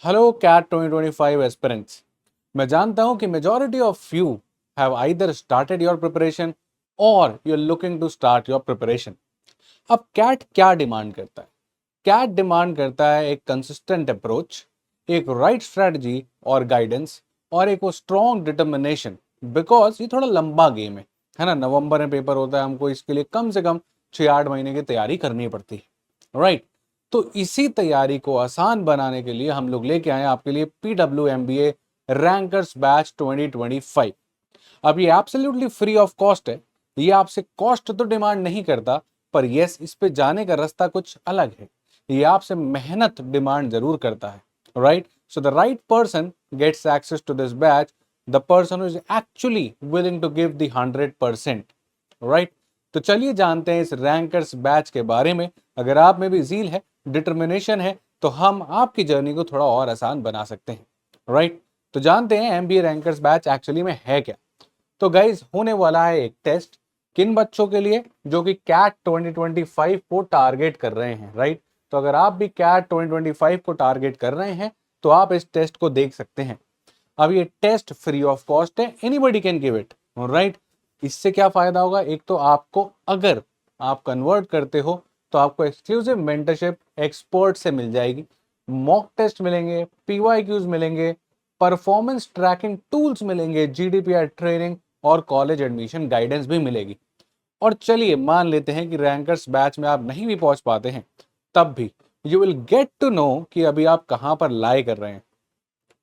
Hello cut 2025 aspirants. मैं जानता हूं कि majority of you have either started your preparation और you are looking to start your preparation. अब कैट क्या डिमांड करता है? कैट डिमांड करता है एक कंसिस्टेंट अप्रोच, एक राइट स्ट्रेटजी और गाइडेंस, और एक वो स्ट्रॉन्ग डिटर्मिनेशन। बिकॉज ये थोड़ा लंबा गेम है ना। नवंबर में पेपर होता है, हमको इसके लिए कम से कम 6-8 महीने की तैयारी करनी पड़ती है, राइट? तो इसी तैयारी को आसान बनाने के लिए हम लोग लेके आए आपके लिए PWMBA रैंकर्स बैच 2025। अब ये एब्सोल्युटली फ्री ऑफ कॉस्ट है। ये आपसे कॉस्ट तो डिमांड नहीं करता, पर यस, इस पे जाने का रास्ता कुछ अलग है। ये आपसे मेहनत डिमांड जरूर करता है, right? So the right person gets access to this batch, the person who is actually willing to give the 100%, right? तो चलिए जानते हैं इस रैंकर्स बैच के बारे में। अगर आप में भी जील है, डिटर्मिनेशन है, तो हम आपकी जर्नी को थोड़ा और आसान बना सकते हैं, राइट? तो जानते हैं MBA रैंकर्स बैच एक्चुअली में है क्या। तो गाइज, होने वाला है एक टेस्ट किन बच्चों के लिए जो कि कैट 2025 को टारगेट कर रहे हैं, राइट? तो अगर आप भी कैट 2025 को टारगेट कर रहे हैं तो आप इस टेस्ट को देख सकते हैं। अब ये टेस्ट फ्री ऑफ कॉस्ट है, anybody can give it, right? इससे क्या फायदा होगा? एक तो आपको, अगर आप कन्वर्ट करते हो तो आपको एक्सक्लूसिव मेंटरशिप एक्सपर्ट से मिल जाएगी, मॉक टेस्ट मिलेंगे, PYQs मिलेंगे, परफॉर्मेंस ट्रैकिंग टूल्स मिलेंगे, GDPR ट्रेनिंग और कॉलेज एडमिशन गाइडेंस भी मिलेगी। और चलिए मान लेते हैं कि रैंकर्स बैच में आप नहीं भी पहुंच पाते हैं, तब भी you will get to know कि अभी आप कहां पर लाई कर रहे हैं।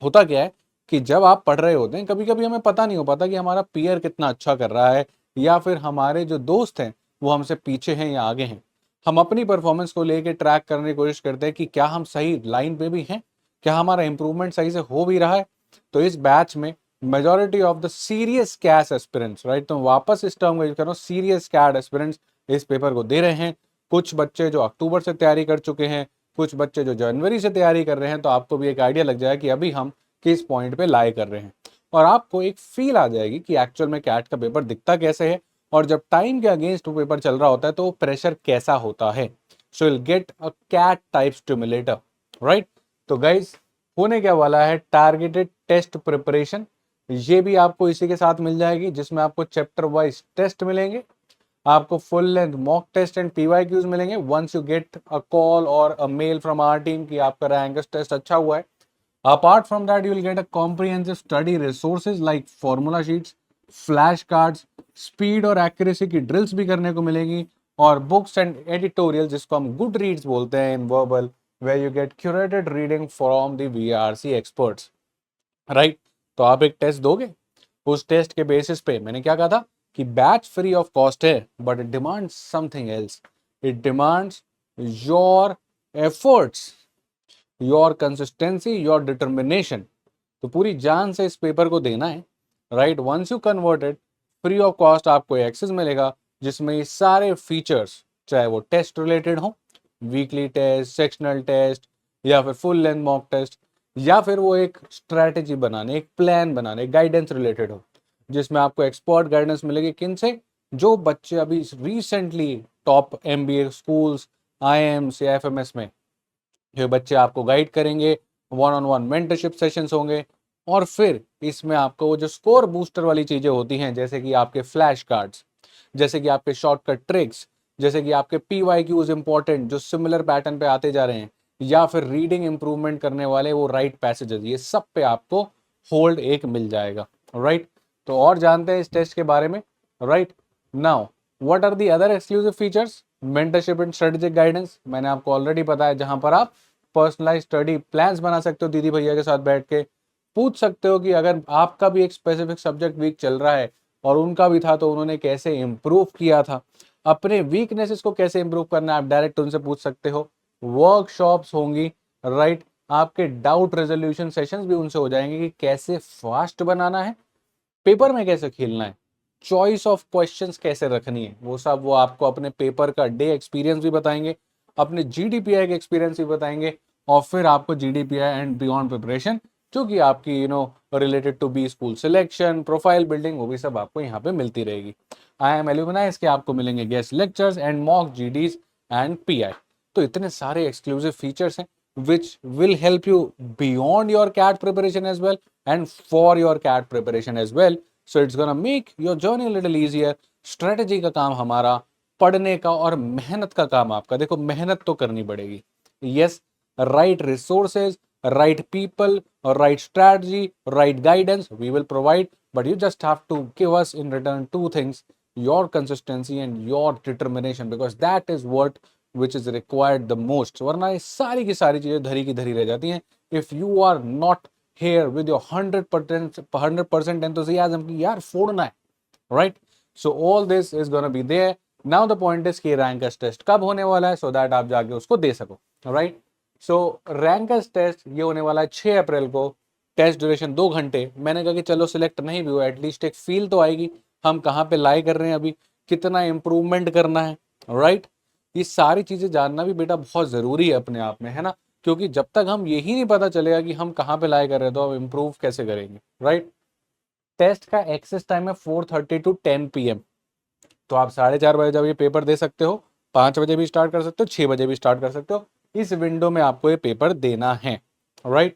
होता क्या है कि जब आप पढ़ रहे होते हैं, कभी कभी हमें पता नहीं हो पाता कि हमारा पीयर कितना अच्छा कर रहा है, या फिर हमारे जो दोस्त हैं वो हमसे पीछे हैं या आगे हैं। हम अपनी परफॉर्मेंस को लेके ट्रैक करने की कोशिश करते हैं कि क्या हम सही लाइन पे भी हैं, क्या हमारा इंप्रूवमेंट सही से हो भी रहा है। तो इस बैच में majority of the serious cash aspirants, right, तो वापस इस टर्म को यूज कर रहा हूं, सीरियस कैड एस्पिरेंट्स इस पेपर को दे रहे हैं। कुछ बच्चे जो अक्टूबर से तैयारी कर चुके हैं, कुछ बच्चे जो जनवरी से तैयारी कर रहे हैं। तो आपको भी एक आइडिया लग जाए कि अभी हम किस पॉइंट पे लाई कर रहे हैं, और आपको एक फील आ जाएगी कि एक्चुअल में कैट का पेपर दिखता कैसे है, और जब टाइम के अगेंस्ट वो पेपर चल रहा होता है तो प्रेशर कैसा होता है। So will get a CAT type stimulator, right? तो गाइस, होने क्या वाला है, टारगेटेड टेस्ट प्रिपरेशन ये भी आपको इसी के साथ मिल जाएगी, जिसमें आपको चैप्टर वाइज टेस्ट मिलेंगे, आपको full length mock test and PYQs मिलेंगे once you get a call और a mail from our team कि आपका रैंकर्स टेस्ट अच्छा हुआ है। Apart from that, you will get a comprehensive study resources like formula sheets, flash cards, speed और accuracy की drills भी करने को मिलेगी, और books and editorials जिसको हम good reads बोलते हैं in verbal, where you get curated reading from the VRC experts, right? तो आप एक टेस्ट दोगे, उस टेस्ट के बेसिस पे मैंने क्या कहा था कि बैच फ्री ऑफ कॉस्ट है, but it demands something else. It demands your efforts, your consistency, your determination. तो पूरी जान से इस पेपर को देना है, right? Once you converted, free of cost आपको एक्सेस मिलेगा, जिसमें ये सारे फीचर्स, चाहे वो टेस्ट रिलेटेड हो, वीकली टेस्ट, सेक्शनल टेस्ट, या फिर फुल लेंथ मॉक टेस्ट, या फिर वो एक स्ट्रैटेजी बनाने, एक प्लान बनाने, गाइडेंस रिलेटेड हो, जिसमें आपको एक्सपर्ट गाइडेंस मिलेगी। किन से? जो बच्चे अभी recently top MBA schools, IIMs या FMS में, ये बच्चे आपको गाइड करेंगे, one on one mentorship sessions होंगे। और फिर इसमें आपको वो जो स्कोर बूस्टर वाली चीजें होती हैं, जैसे कि आपके फ्लैश कार्ड्स, जैसे कि आपके शॉर्टकट ट्रिक्स, जैसे कि आपके PYQs इंपॉर्टेंट जो सिमिलर पैटर्न पे आते जा रहे हैं, या फिर रीडिंग इंप्रूवमेंट करने वाले वो राइट पैसेजेस, ये सब पे आपको होल्ड एक मिल जाएगा, राइट? तो और जानते हैं इस टेस्ट के बारे में, right? Now what are the other exclusive features? Mentorship and strategic guidance मैंने आपको ऑलरेडी बताया, जहां पर आप पर्सनलाइज स्टडी प्लान्स बना सकते हो, दीदी भैया के साथ बैठ के पूछ सकते हो कि अगर आपका भी एक स्पेसिफिक सब्जेक्ट वीक चल रहा है और उनका भी था, तो उन्होंने कैसे इम्प्रूव किया था, अपने वीकनेसेस को कैसे इम्प्रूव करना है, आप डायरेक्ट उनसे पूछ सकते हो। वर्कशॉप्स होंगी, राइट? आपके डाउट रेजोल्यूशन सेशंस भी उनसे हो जाएंगे कि कैसे फास्ट बनाना है, पेपर में कैसे खेलना है, चॉइस ऑफ क्वेश्चंस कैसे रखनी है, वो सब वो आपको अपने पेपर का डे एक्सपीरियंस भी बताएंगे, अपने GDPI के एक्सपीरियंस भी बताएंगे, और फिर आपको GDPI एंड बियॉन्ड प्रिपरेशन, जो कि आपकी related to B school selection, profile building, वो भी सब आपको यहाँ पे मिलती रहेगी। IIM एल्यूमिनाई के आपको मिलेंगे guest lectures and mock GDs and PI। तो इतने सारे एक्सक्लूसिव फीचर्स हैं, which will help you beyond your CAT preparation as well and for your CAT preparation as well. So it's gonna make your journey a little easier. Strategy का काम हमारा, पढ़ने का और मेहनत का काम आपका. देखो मेहनत तो करनी पड़ेगी. Yes, right resources, right people, right strategy, right guidance we will provide, but you just have to give us in return two things: your consistency and your determination, because that is what which is required the most. वरना ये सारी की सारी चीजें धरी की धरी रह जाती हैं if you are not here with your 100% enthusiasm कि यार फोड़ना है, right? So all this is gonna be there. Now the point is कि रैंकर्स टेस्ट कब होने वाला है, so that आप जाके उसको दे सको, right? So रैंकर्स टेस्ट ये होने वाला है 6 अप्रैल को. टेस्ट ड्यूरेशन 2 घंटे. मैंने कहा कि चलो सिलेक्ट नहीं भी हुआ, एटलीस्ट एक फील तो आएगी हम कहाँ पे लाई कर रहे हैं, अभी कितना इंप्रूवमेंट करना है, राइट? ये सारी चीजें जानना भी बेटा बहुत जरूरी है अपने आप में, है ना? क्योंकि जब तक हम यही नहीं पता चलेगा कि हम कहाँ पे लाई कर रहे हैं तो हम इम्प्रूव कैसे करेंगे, राइट? टेस्ट का एक्सेस टाइम है 4:30 to 10 PM. तो आप 4:30 बजे जब ये पेपर दे सकते हो, 5 बजे भी स्टार्ट कर सकते हो, 6 बजे भी स्टार्ट कर सकते हो. इस विंडो में आपको ये पेपर देना है, राइट?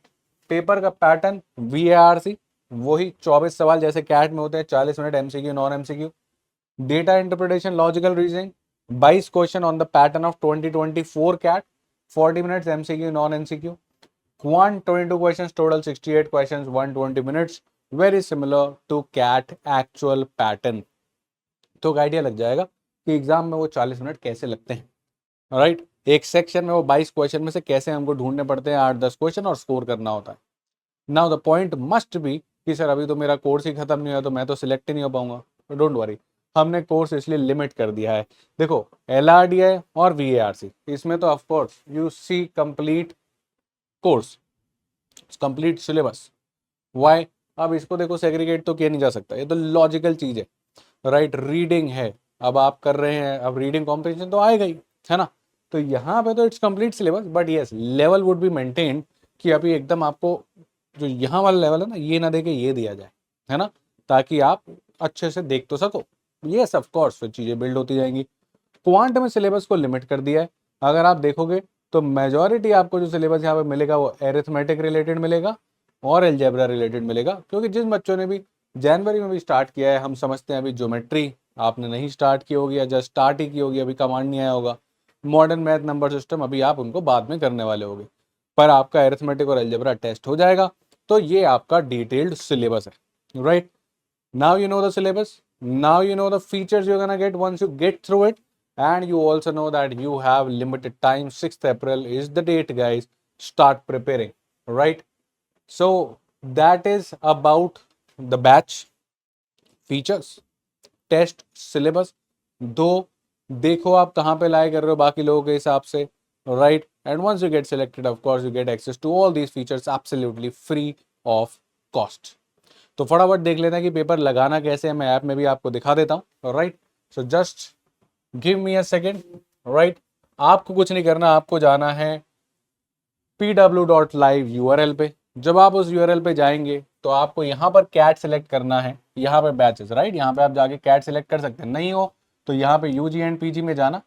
पेपर का पैटर्न VARC, वही 24 सवाल जैसे कैट में होते हैं, 40 minute MCQ non MCQ. Data interpretation logical reasoning 22 question on the pattern of 2024 CAT, 40 minutes MCQ non MCQ. Quant 22 questions, total 68 questions, 120 minutes. Very similar to CAT actual pattern. तो एक idea लग जाएगा कि exam में वो 40 minute कैसे लगते हैं, राइट? एक सेक्शन में वो 22 क्वेश्चन में से कैसे हमको ढूंढने पड़ते हैं 8-10 क्वेश्चन और स्कोर करना होता है. Now the point must be कि सर अभी तो मेरा कोर्स ही खत्म नहीं हुआ तो मैं तो सिलेक्ट ही नहीं हो पाऊंगा. डोंट वरी, हमने कोर्स इसलिए लिमिट कर दिया है. देखो LRDI और VARC, इसमें तो of course you see complete course, complete syllabus. Why? अब इसको देखो सेग्रीगेट तो किया नहीं जा सकता, ये तो लॉजिकल चीज है, राइट? रीडिंग है, अब आप कर रहे हैं, अब रीडिंग कॉम्पिटिशन तो आएगा ही, है ना? तो यहाँ पे तो it's complete syllabus, but yes level would be maintain कि अभी एकदम आपको जो यहाँ वाला लेवल है ना ये ना दे के ये दिया जाए, है ना? ताकि आप अच्छे से देख तो सको. यस ऑफ कोर्स फिर चीजें बिल्ड होती जाएंगी. क्वांट में सिलेबस को लिमिट कर दिया है. अगर आप देखोगे तो मेजॉरिटी आपको जो सिलेबस यहाँ पे मिलेगा वो एरिथमेटिक रिलेटेड मिलेगा और अलजेब्रा रिलेटेड मिलेगा, क्योंकि जिन बच्चों ने भी जनवरी में भी स्टार्ट किया है, हम समझते हैं अभी ज्योमेट्री आपने नहीं स्टार्ट की होगी या जस्ट स्टार्ट ही की होगी, अभी कमांड नहीं आया होगा. मॉडर्न मैथ नंबर सिस्टम अभी आप उनको बाद में करने वाले होगे, पर आपका एरिथमेटिक और अलजेब्रा टेस्ट हो जाएगा. तो ये आपका डिटेल्ड सिलेबस है, right? Now you know the syllabus. Now you know the features you're gonna get once you get through it. And you also know that you have limited time. 6th April is the date, guys. Start preparing, right? So that is about the batch, features, test, syllabus. दो देखो आप कहाँ पे लाए कर रहे हो बाकी लोगों के हिसाब से, right? And once you get selected, of course, you get access to all these features absolutely free of cost. तो फटाफट देख लेते हैं कि पेपर लगाना कैसे है. मैं ऐप में भी आपको दिखा देता हूँ, right? So just give me a second, right? आपको कुछ नहीं करना, आपको जाना है pw.live URL पे. जब आप उस URL पे जाएंगे तो आपको यहाँ पर कैट सेलेक्ट करना है, यहाँ पे बैचेस, राइट? यहाँ पे आप जाके कैट सेलेक्ट कर सकते हैं. नहीं हो तो यहाँ पे UG एंड PG में जाना.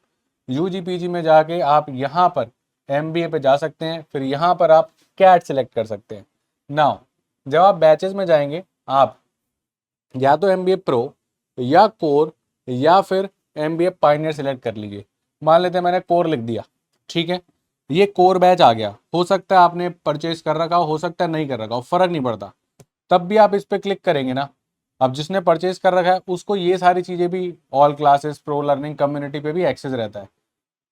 UG PG में जाके आप यहाँ पर MBA पे जा सकते हैं, फिर यहाँ पर आप कैट सेलेक्ट कर सकते हैं. नाउ जब आप बैचेस में जाएंगे आप या तो MBA प्रो या कोर या फिर MBA पायनियर सेलेक्ट कर लीजिए. मान लेते हैं मैंने कोर लिख दिया, ठीक है? ये कोर बैच आ गया. हो सकता है आपने परचेज कर रखा हो सकता है नहीं कर रखा हो, फर्क नहीं पड़ता. तब भी आप इस पर क्लिक करेंगे ना. अब जिसने परचेज कर रखा है उसको ये सारी चीज़ें भी, all classes, pro learning, community पे भी एक्सेस रहता है.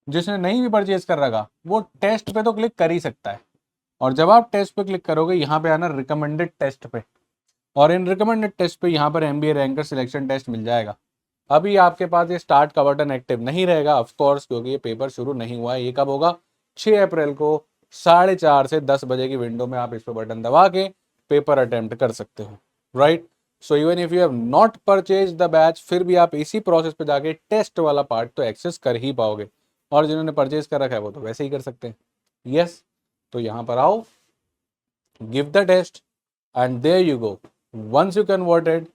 जिसने नहीं भी परचेज कर रखा वो टेस्ट पे तो क्लिक कर ही सकता है. और जब आप टेस्ट पे क्लिक करोगे यहाँ पे आना रिकमेंडेड टेस्ट पे, और इन रिकमेंडेड टेस्ट पे यहाँ पर MBA रैंकर सिलेक्शन टेस्ट मिल जाएगा. अभी आपके पास ये स्टार्ट का बटन एक्टिव नहीं रहेगा ऑफ कोर्स, क्योंकि ये पेपर शुरू नहीं हुआ है. ये कब होगा? 6 अप्रैल को 4:30 से 10 बजे की विंडो में आप इस पर बटन दबा के पेपर अटेम्प्ट कर सकते हो, right? So even if you have not purchase the batch, फिर भी आप इसी प्रोसेस पे जाके टेस्ट वाला पार्ट तो एक्सेस कर ही पाओगे. और जिन्होंने परचेज कर रखा है वो तो वैसे ही कर सकते हैं. यस, तो यहाँ पर आओ, give the test and there you go. Once you converted,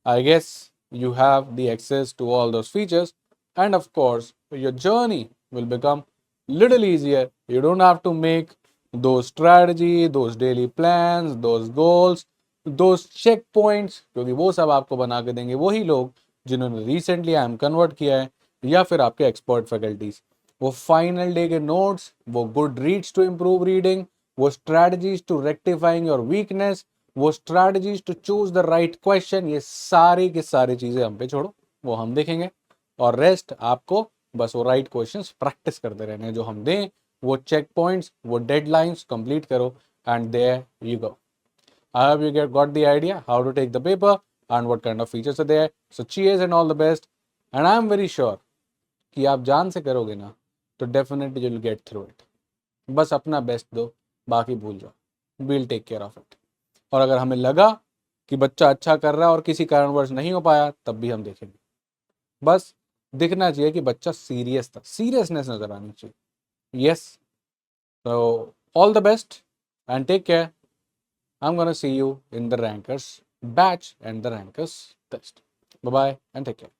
I guess you have the access to all those features, and of course your journey will become little easier. You don't have to make those strategy, those daily plans, those goals, those check points, क्योंकि वो सब आपको बना के देंगे वही लोग जिन्होंने रिसेंटली आई एम कन्वर्ट किया है या फिर आपके एक्सपर्ट फैकल्टीज। वो फाइनल डे के नोट्स, वो good reads to improve reading, वो strategies to rectifying your weakness, वो strategies to choose the right question, ये सारी की सारी चीजें हम पे छोड़ो, वो हम देखेंगे। और रेस्ट आपको बस वो राइट क्वेश्चंस प्रैक्टिस करते रहने हैं जो हम दें, वो चेक पॉइंट्स, वो डेडलाइंस कंप्लीट करो, and there you go. I hope you got the idea how to take the paper and what kind of features are there. So cheers and all the best. And I am very sure कि आप जान से करोगे ना तो definitely you will get through it. बस अपना best दो, बाकी भूल जाओ, we'll take care of it. और अगर हमें लगा कि बच्चा अच्छा कर रहा है और किसी कारणवश नहीं हो पाया, तब भी हम देखेंगे। बस दिखना चाहिए कि बच्चा सीरियस था, सीरियसनेस नजर आनी चाहिए। यस, तो all the best and take care. I'm going to see you in the rankers batch and the rankers test. Bye bye and take care.